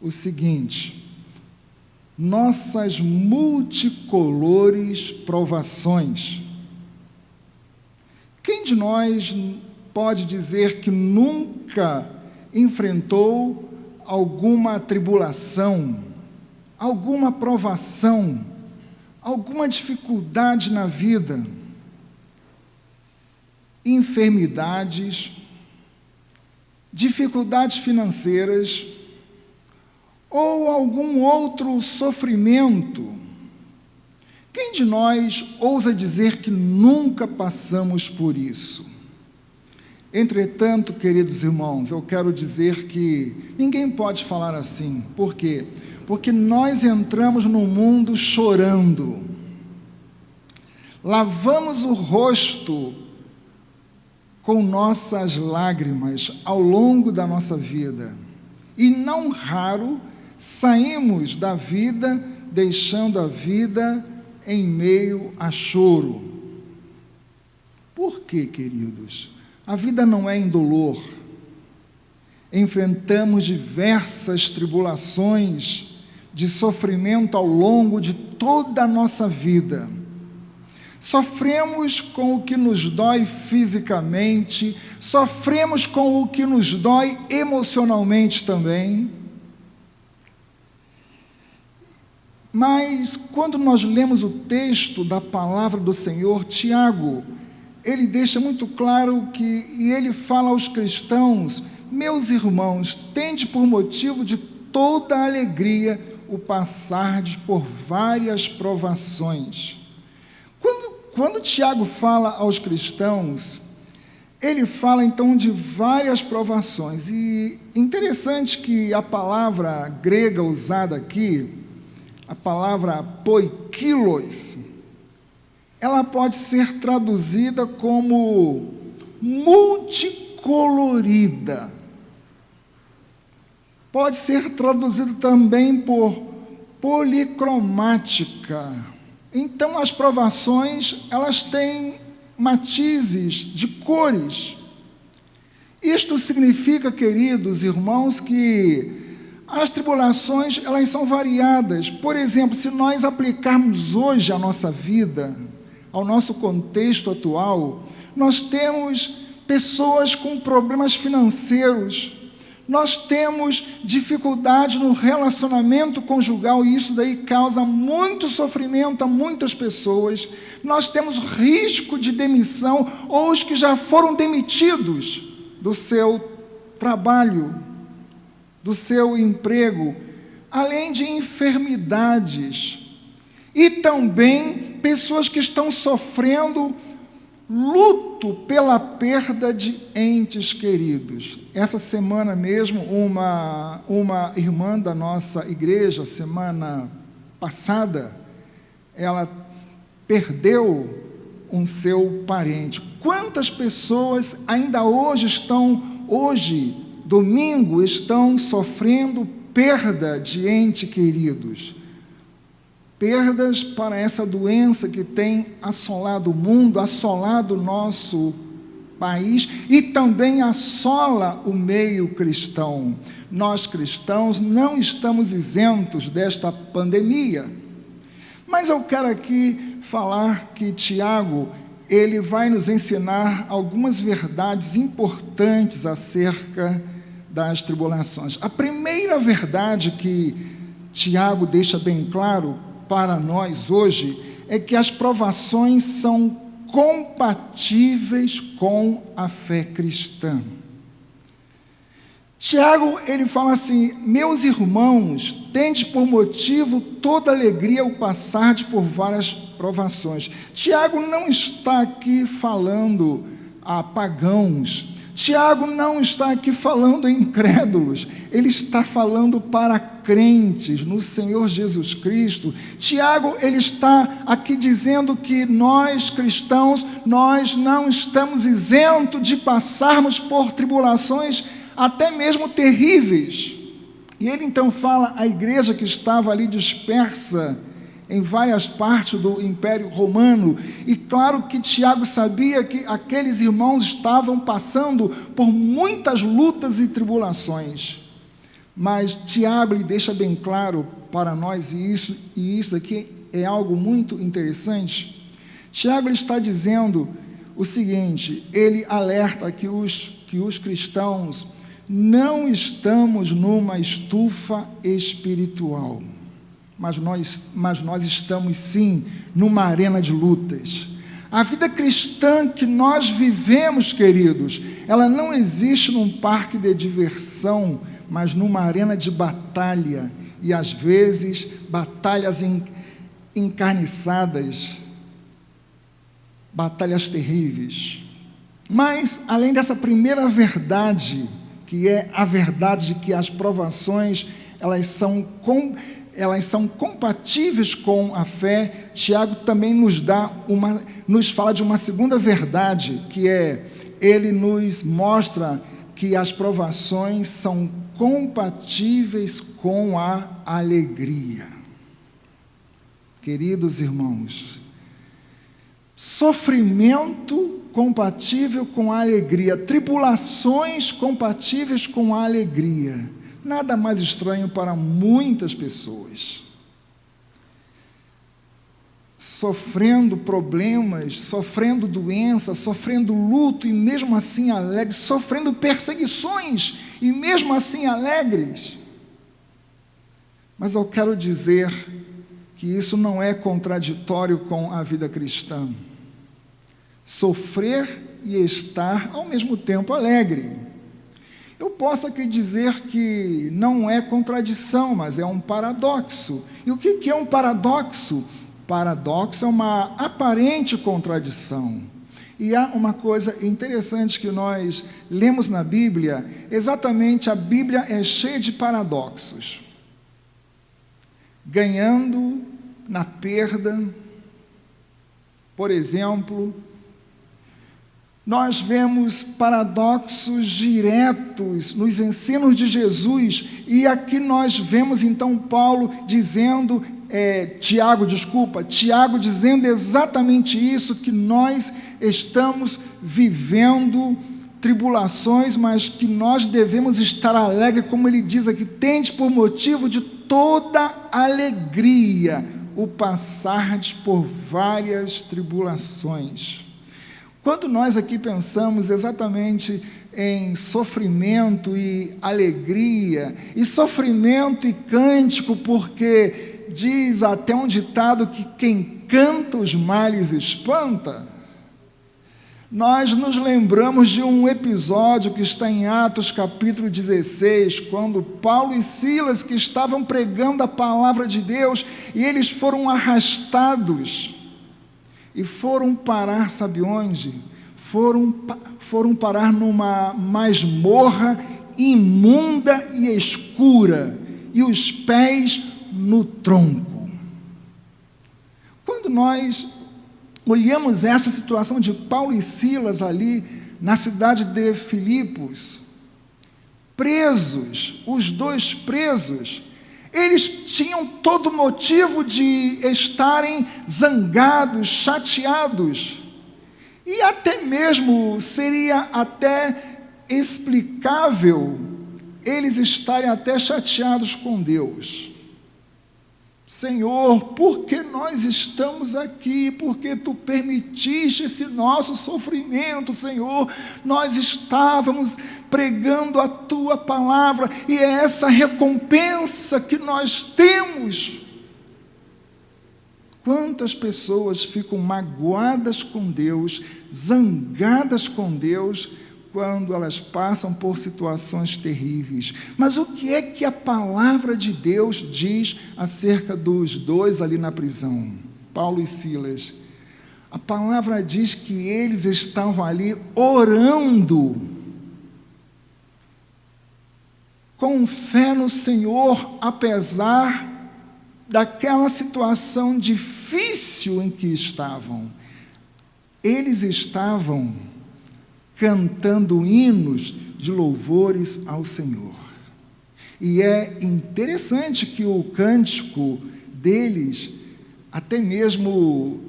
o seguinte: nossas multicolores provações. Quem de nós pode dizer que nunca enfrentou alguma tribulação, alguma provação, alguma dificuldade na vida, enfermidades, dificuldades financeiras ou algum outro sofrimento? Quem de nós ousa dizer que nunca passamos por isso? Entretanto, queridos irmãos, eu quero dizer que ninguém pode falar assim. Por quê? Porque nós entramos no mundo chorando, lavamos o rosto com nossas lágrimas ao longo da nossa vida, e não raro saímos da vida deixando a vida em meio a choro. Por quê, queridos? A vida não é indolor. Enfrentamos diversas tribulações de sofrimento ao longo de toda a nossa vida. Sofremos com o que nos dói fisicamente, sofremos com o que nos dói emocionalmente também. Mas, quando nós lemos o texto da palavra do Senhor, Tiago, ele deixa muito claro e ele fala aos cristãos: meus irmãos, tende por motivo de toda alegria o passardes por várias provações. Quando Tiago fala aos cristãos, ele fala então de várias provações. E interessante que a palavra grega usada aqui, a palavra poikilos, ela pode ser traduzida como multicolorida. Pode ser traduzida também por policromática. Então, as provações, elas têm matizes de cores. Isto significa, queridos irmãos, que as tribulações, elas são variadas. Por exemplo, se nós aplicarmos hoje a nossa vida, ao nosso contexto atual, nós temos pessoas com problemas financeiros, nós temos dificuldade no relacionamento conjugal, e isso daí causa muito sofrimento a muitas pessoas. Nós temos risco de demissão, ou os que já foram demitidos do seu trabalho, do seu emprego, além de enfermidades, e também pessoas que estão sofrendo luto pela perda de entes queridos. Essa semana mesmo, uma irmã da nossa igreja, semana passada, ela perdeu um seu parente. Quantas pessoas ainda hoje, domingo, estão sofrendo perda de entes queridos? Perdas para essa doença que tem assolado o mundo, assolado o nosso país e também assola o meio cristão. Nós cristãos não estamos isentos desta pandemia. Mas eu quero aqui falar que Tiago, ele vai nos ensinar algumas verdades importantes acerca das tribulações. A primeira verdade que Tiago deixa bem claro para nós hoje é que as provações são compatíveis com a fé cristã. Tiago, ele fala assim: meus irmãos, tende por motivo toda alegria ao passar por várias provações. Tiago não está aqui falando a pagãos, Tiago não está aqui falando a incrédulos, ele está falando para crentes no Senhor Jesus Cristo. Tiago, ele está aqui dizendo que nós cristãos, nós não estamos isentos de passarmos por tribulações até mesmo terríveis. E ele então fala à igreja que estava ali dispersa em várias partes do Império Romano, e claro que Tiago sabia que aqueles irmãos estavam passando por muitas lutas e tribulações, mas Tiago lhe deixa bem claro para nós, e isso aqui é algo muito interessante. Tiago está dizendo o seguinte: ele alerta que os cristãos não estamos numa estufa espiritual, mas nós estamos sim numa arena de lutas. A vida cristã que nós vivemos, queridos, ela não existe num parque de diversão, mas numa arena de batalha, e às vezes batalhas encarniçadas, batalhas terríveis. Mas, além dessa primeira verdade, que é a verdade de que as provações, elas são compatíveis com a fé, Tiago também nos fala de uma segunda verdade, que é, ele nos mostra que as provações são compatíveis com a alegria. Queridos irmãos, sofrimento compatível com a alegria, tribulações compatíveis com a alegria. Nada mais estranho para muitas pessoas. Sofrendo problemas, sofrendo doença, sofrendo luto e mesmo assim alegres, sofrendo perseguições e mesmo assim alegres. Mas eu quero dizer que isso não é contraditório com a vida cristã. Sofrer e estar ao mesmo tempo alegre. Eu posso aqui dizer que não é contradição, mas é um paradoxo. E o que é um paradoxo? Paradoxo é uma aparente contradição. E há uma coisa interessante que nós lemos na Bíblia, exatamente a Bíblia é cheia de paradoxos. Ganhando na perda, por exemplo, nós vemos paradoxos diretos nos ensinos de Jesus, e aqui nós vemos então Tiago dizendo exatamente isso, que nós estamos vivendo tribulações, mas que nós devemos estar alegres, como ele diz aqui: tende por motivo de toda alegria o passardes por várias tribulações. Quando nós aqui pensamos exatamente em sofrimento e alegria, e sofrimento e cântico, porque diz até um ditado que quem canta os males espanta, nós nos lembramos de um episódio que está em Atos capítulo 16, quando Paulo e Silas, que estavam pregando a palavra de Deus, e eles foram arrastados, e foram parar, sabe onde? Foram parar numa masmorra imunda e escura, e os pés no tronco. Quando nós olhamos essa situação de Paulo e Silas ali na cidade de Filipos, presos, os dois presos, eles tinham todo motivo de estarem zangados, chateados, e até mesmo seria até explicável eles estarem até chateados com Deus. Senhor, porque nós estamos aqui, porque Tu permitiste esse nosso sofrimento, Senhor. Nós estávamos pregando a Tua palavra e é essa recompensa que nós temos. Quantas pessoas ficam magoadas com Deus, zangadas com Deus, quando elas passam por situações terríveis. Mas o que é que a palavra de Deus diz acerca dos dois ali na prisão, Paulo e Silas? A palavra diz que eles estavam ali orando, com fé no Senhor, apesar daquela situação difícil em que estavam. Eles estavam cantando hinos de louvores ao Senhor. E é interessante que o cântico deles até mesmo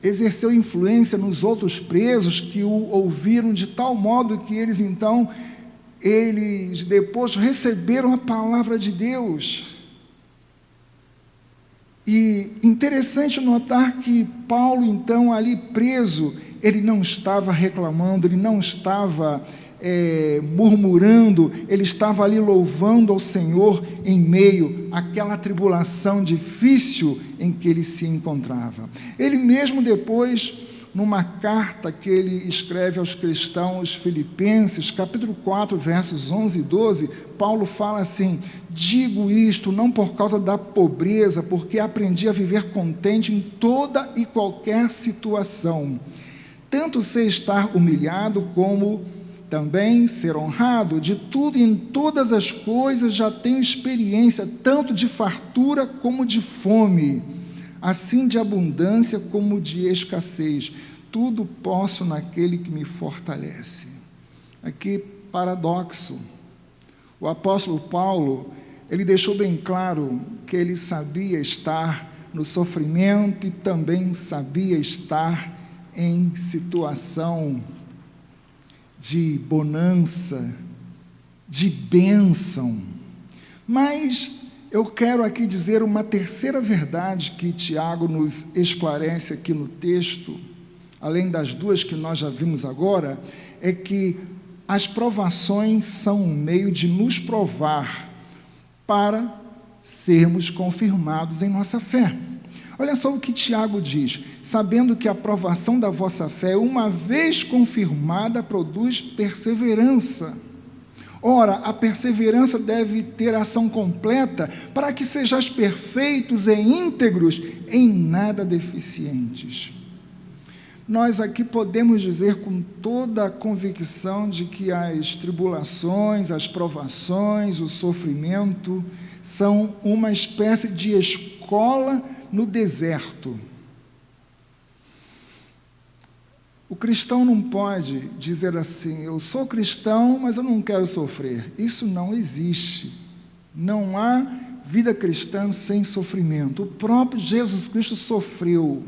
exerceu influência nos outros presos que o ouviram de tal modo que eles depois receberam a palavra de Deus. E interessante notar que Paulo, então, ali preso, ele não estava reclamando, ele não estava murmurando, ele estava ali louvando ao Senhor em meio àquela tribulação difícil em que ele se encontrava. Ele mesmo depois, numa carta que ele escreve aos cristãos filipenses, capítulo 4, versos 11 e 12, Paulo fala assim: digo isto não por causa da pobreza, porque aprendi a viver contente em toda e qualquer situação. Tanto sei estar humilhado como também ser honrado. De tudo e em todas as coisas já tenho experiência, tanto de fartura como de fome, assim de abundância como de escassez. Tudo posso naquele que me fortalece. Aqui, paradoxo. O apóstolo Paulo, ele deixou bem claro que ele sabia estar no sofrimento e também sabia estar em situação de bonança, de bênção. Mas eu quero aqui dizer uma terceira verdade que Tiago nos esclarece aqui no texto, além das duas que nós já vimos agora, é que as provações são um meio de nos provar para sermos confirmados em nossa fé. Olha só o que Tiago diz: sabendo que a provação da vossa fé, uma vez confirmada, produz perseverança. Ora, a perseverança deve ter ação completa, para que sejais perfeitos e íntegros, em nada deficientes. Nós aqui podemos dizer com toda a convicção de que as tribulações, as provações, o sofrimento são uma espécie de escola no deserto. O cristão não pode dizer assim: eu sou cristão, mas eu não quero sofrer. Isso não existe. Não há vida cristã sem sofrimento. O próprio Jesus Cristo sofreu.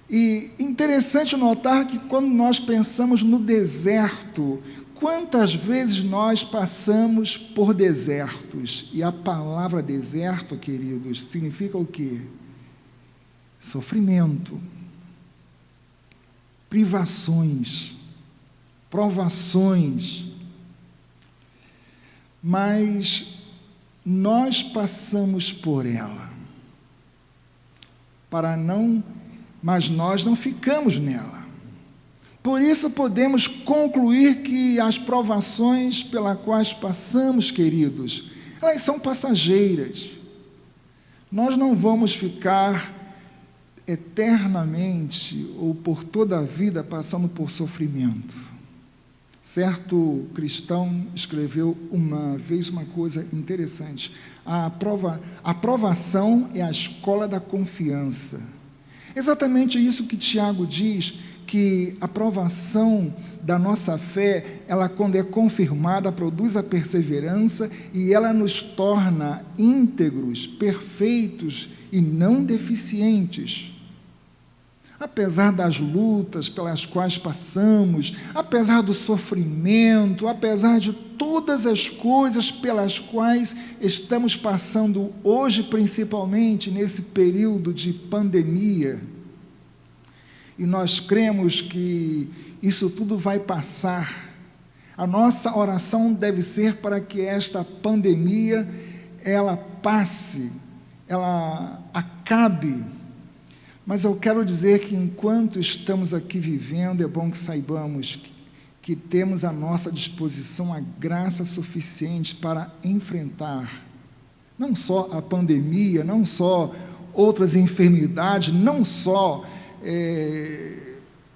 E interessante notar que quando nós pensamos no deserto, quantas vezes nós passamos por desertos? E a palavra deserto, queridos, significa o quê? Sofrimento, privações, provações. Mas nós passamos por ela, mas nós não ficamos nela. Por isso podemos concluir que as provações pelas quais passamos, queridos, elas são passageiras. Nós não vamos ficar eternamente ou por toda a vida passando por sofrimento. Certo cristão escreveu uma vez uma coisa interessante: a provação é a escola da confiança. Exatamente isso que Tiago diz, que a provação da nossa fé, ela, quando é confirmada, produz a perseverança e ela nos torna íntegros, perfeitos e não deficientes. apesar das lutas pelas quais passamos, apesar do sofrimento, apesar de todas as coisas pelas quais estamos passando hoje, principalmente nesse período de pandemia, e nós cremos que isso tudo vai passar. A nossa oração deve ser para que esta pandemia, ela passe, ela acabe. Mas eu quero dizer que enquanto estamos aqui vivendo, é bom que saibamos que temos à nossa disposição a graça suficiente para enfrentar não só a pandemia, não só outras enfermidades, não só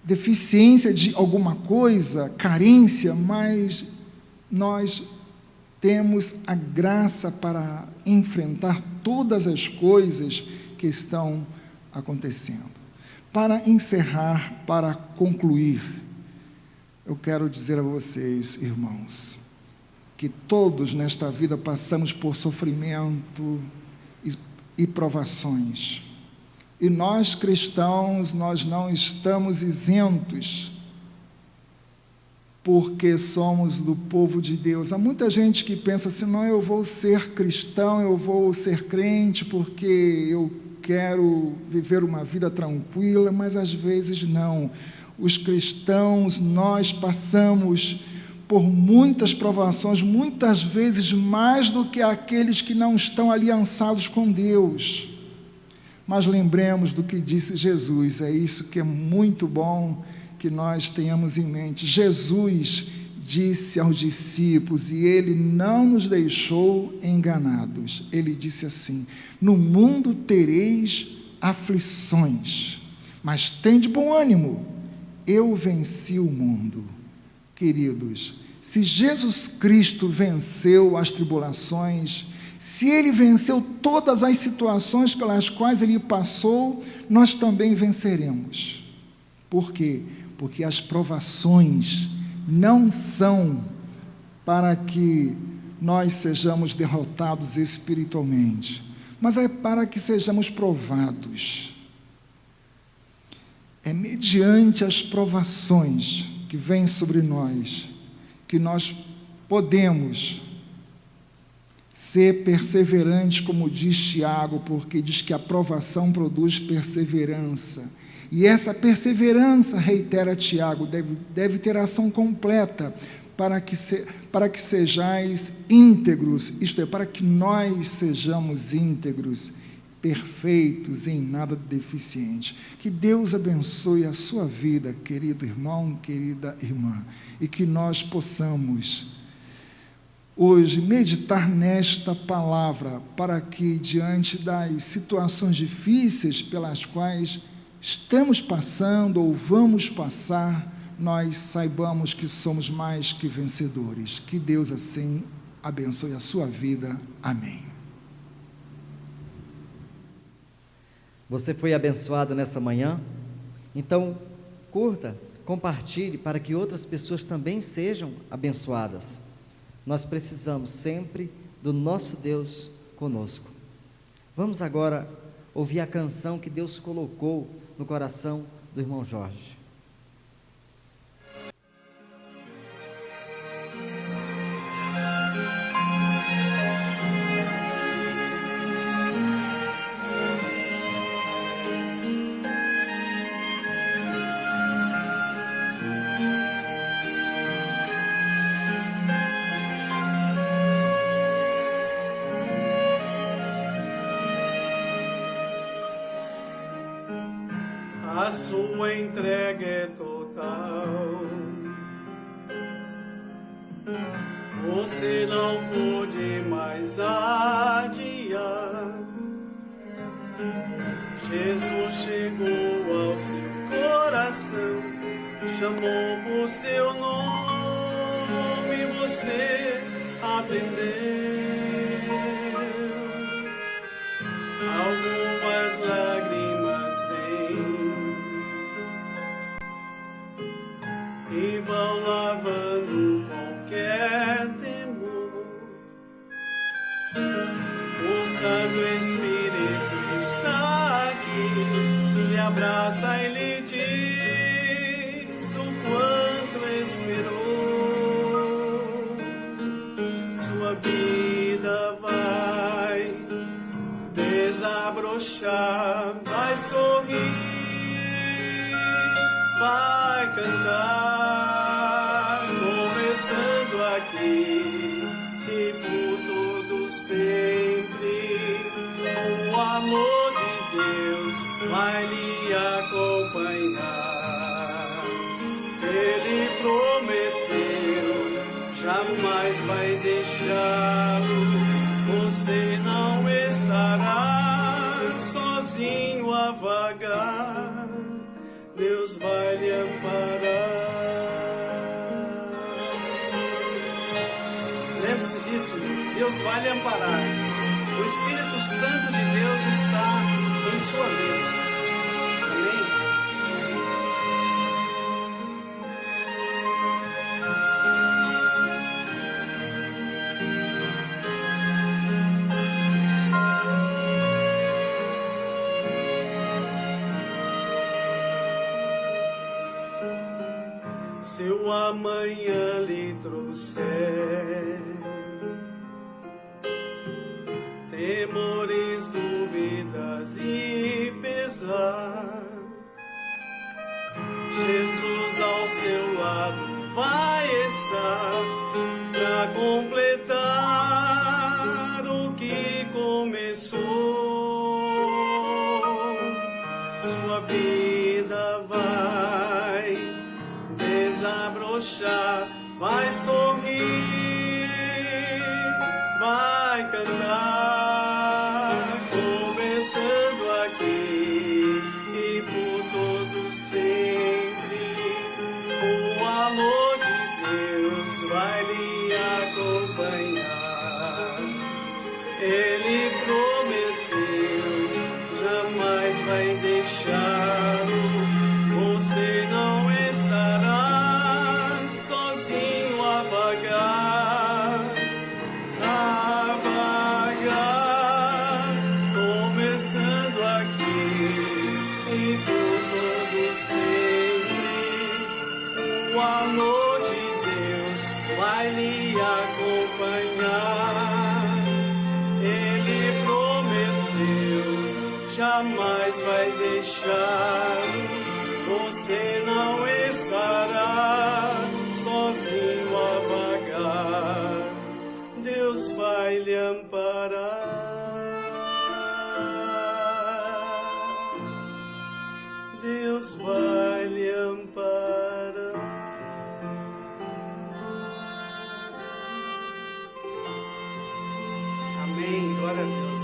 deficiência de alguma coisa, carência, mas nós temos a graça para enfrentar todas as coisas que estão acontecendo. Para encerrar, para concluir, eu quero dizer a vocês, irmãos, que todos nesta vida passamos por sofrimento e provações. E nós cristãos, nós não estamos isentos, porque somos do povo de Deus. Há muita gente que pensa assim, não, eu vou ser cristão, eu vou ser crente porque eu quero viver uma vida tranquila, mas às vezes não. Os cristãos, nós passamos por muitas provações, muitas vezes mais do que aqueles que não estão aliançados com Deus. Mas lembremos do que disse Jesus, é isso que é muito bom que nós tenhamos em mente. Jesus disse aos discípulos, e ele não nos deixou enganados, ele disse assim, no mundo tereis aflições, mas tende bom ânimo, eu venci o mundo. Queridos, se Jesus Cristo venceu as tribulações, se ele venceu todas as situações pelas quais ele passou, nós também venceremos. Por quê? Porque as provações não são para que nós sejamos derrotados espiritualmente, mas é para que sejamos provados. É mediante as provações que vêm sobre nós que nós podemos ser perseverantes, como diz Tiago, porque diz que a provação produz perseverança. E essa perseverança, reitera Tiago, deve ter ação completa para que sejais íntegros, isto é, para que nós sejamos íntegros, perfeitos, em nada deficiente. Que Deus abençoe a sua vida, querido irmão, querida irmã, e que nós possamos hoje meditar nesta palavra, para que diante das situações difíceis pelas quais estamos passando ou vamos passar, nós saibamos que somos mais que vencedores. Que Deus assim abençoe a sua vida. Amém. Você foi abençoado nessa manhã? Então, curta, compartilhe para que outras pessoas também sejam abençoadas. Nós precisamos sempre do nosso Deus conosco. Vamos agora ouvir a canção que Deus colocou no coração do irmão Jorge. A sua entrega é total. Você não pôde mais adiar. Jesus chegou ao seu coração, chamou por seu nome, você aprendeu. Algumas lágrimas e vão lavando qualquer temor. O Santo Espírito está aqui, lhe abraça e lhe sua vida vai desabrochar, vai sorrir, vai cantar, começando aqui e por todo sempre. O amor de Deus vai lhe acompanhar. Ele prometeu, jamais vai deixá-lo. Você não estará sozinho a vagar. Deus vai lhe amparar. Lembre-se disso, Deus vai lhe amparar. O Espírito Santo de Deus está em sua vida. Amém? Se o amanhã lhe trouxer temores, dúvidas e pesar, Jesus ao seu lado vai estar para completar o que começou. Sua vida vai desabrochar, vai sorrir, vai cantar, começando aqui e por todo sempre. O amor de Deus vai lhe acompanhar. Ele prometeu, jamais vai deixá-lo. Você não estará sozinho a vagar, começando aqui e por todo sempre. O amor de Deus vai lhe acompanhar. Ele prometeu, jamais vai deixá-lo. Você não estará sozinho a vagar. Deus vai lhe amparar. Deus vai lhe amparar. Amém. Glória a Deus.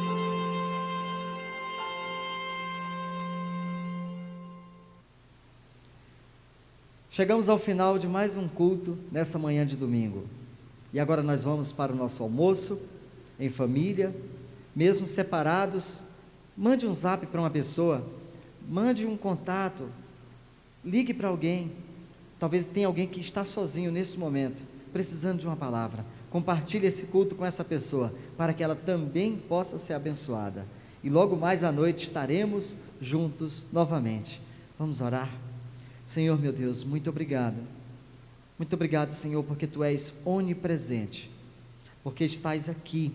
Chegamos ao final de mais um culto nessa manhã de domingo. E agora nós vamos para o nosso almoço, em família, mesmo separados. Mande um zap para uma pessoa, mande um contato, ligue para alguém. Talvez tenha alguém que está sozinho nesse momento, precisando de uma palavra. Compartilhe esse culto com essa pessoa, para que ela também possa ser abençoada. E logo mais à noite estaremos juntos novamente. Vamos orar? Senhor meu Deus, muito obrigado. Muito obrigado, Senhor, porque Tu és onipresente, porque estás aqui,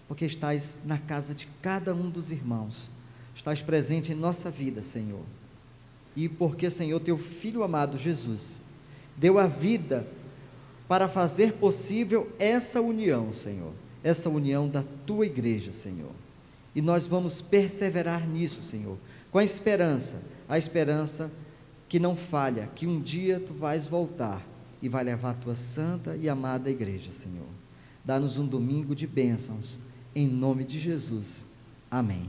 porque estás na casa de cada um dos irmãos, estás presente em nossa vida, Senhor. E porque, Senhor, Teu Filho amado Jesus deu a vida para fazer possível essa união, Senhor, essa união da Tua igreja, Senhor. E nós vamos perseverar nisso, Senhor, com a esperança que não falha, que um dia Tu vais voltar e vai levar a Tua santa e amada igreja, Senhor. Dá-nos um domingo de bênçãos, em nome de Jesus. Amém.